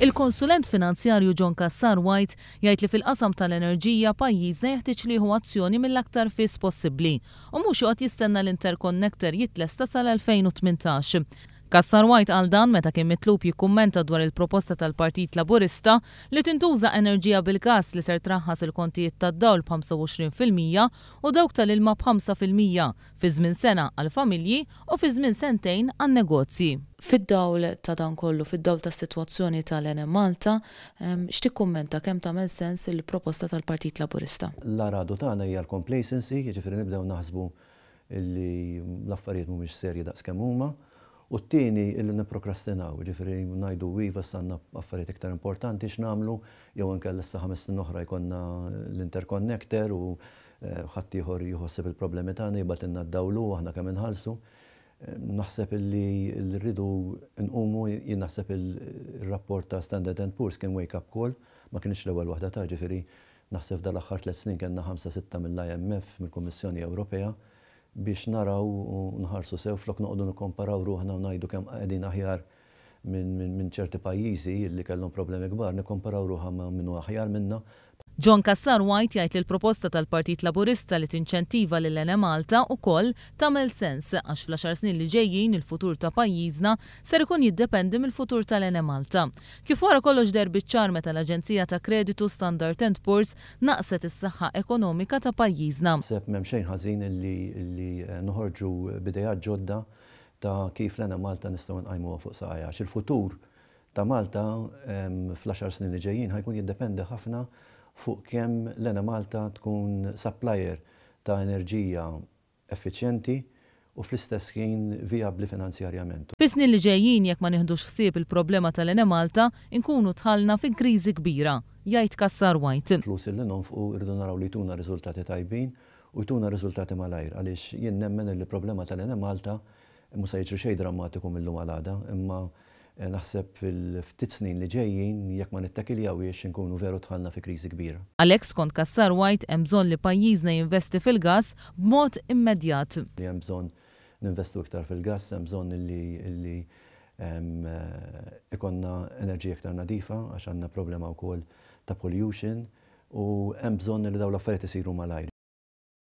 Il-konsulent finanzjarju John Cassar White jgħid li fil-qasam tal-enerġija pajjiżna jeħtieġ li jieħu azzjoni mill-aktar fis possibbli u mhux joqgħod jistenna l-interconnector jitlesta sal-2018. Cassar White għal dan meta kien mitlub jikkummenta dwar il-proposta tal-Partit Laburista li tintuża enerġija bil-gass li ser traħħas il-kontijiet tad-dawl b'25% u dawk tal-ilma b'5% fi żmien sena għall-familji u fi żmien sentejn għan-negozji. Fid-dawl ta' dan kollu, fid-dawl tas-sitwazzjoni tal-Enem Malta, x'tikkummenta kemm tagħmel sens il-proposta tal-Partit Laburista? L-aradu tagħna hija l-complacency, jiġifieri nibdew naħsbu li l-affarijiet mhumiex serji daqskemm huma. U t-tieni illi nipprokrastinaw, ġifiri ngħidu iva sanna affarijiet iktar importanti x'namlu, jew inkella issa 5 snin oħra jkollna l-interconnector u ħadd ieħor jħossib il-problemi tagħna jibgħat inna ddawlu aħna kemm inħallsu. Naħseb illi rridu nqumu jien naħseb il-rapport ta' Standard & Poor's kien wake up call, ma kienx l-ewwel waħda ta' ġifieri naħseb dal-aħħar 3 snin kellna 5-6 mill-IMF mill-Kummissjoni Ewropea biex naraw u nħarsu sew flok noqogħdu nikkomparaw ruħna u ngħidu kemm qegħdin aħjar minn ċerti pajjiżi li kellhom problemi kbar, nikkomparaw ruħha ma' minnu aħjar minna. John Cassar White jgħid li l-proposta tal-Partit Laburista li tinċentiva lil Enem Malta wkoll tagħmel sens għax fl-10 snin li ġejjin il-futur ta' pajjiżna ser ikun jiddependi mill-futur tal-Enem Malta. Kif wara kollox der biċ-ċar meta l-Aġenzija ta' Kreditu Standard & Poor's naqset is-saħħa ekonomika ta' pajjiżna. Sepp m'hemm xejn ħażin li noħorġu bidejat ġodda ta' kif l-Enem Malta nistgħu nqajmuha fuq saqajja. Il-futur ta' Malta fl-10 snin li ġejjin ħajkun jiddependi ħafna fuq kemm l-Enem Malta tkun supplier ta' enerġija effiċjenti u fl-istess ħin vijabbli finanzjarjament. Fis-snin li ġejjin jekk ma nieħdux ħsieb il-problema tal-Enem Malta nkunu tħallna fi kriżi kbira, jgħid Cassar White. Flus li nonfqu rridu naraw li jtuna riżultati tajbin u jtuna riżultati malajr għaliex jien nemmen li problema tal-Enem Malta mhux se jiġri xejn drammatiku mill-lum għal għada, imma naħseb fil-ftit snin li ġejjin jekk ma nittakiljaw inkunu veru tħallna fi kriżi kbira. Għalhekk skont Cassar White hemm bżonn li pajjiżna jinvesti fil-gass b'mod immedjat. Hemm bżonn ninvestu iktar fil-gass, hemm bżonn li ikonna enerġija iktar nadifa għax għandna problema wkoll ta' pollution u hemm bżonn li dawn l-affarijiet isiru malajr.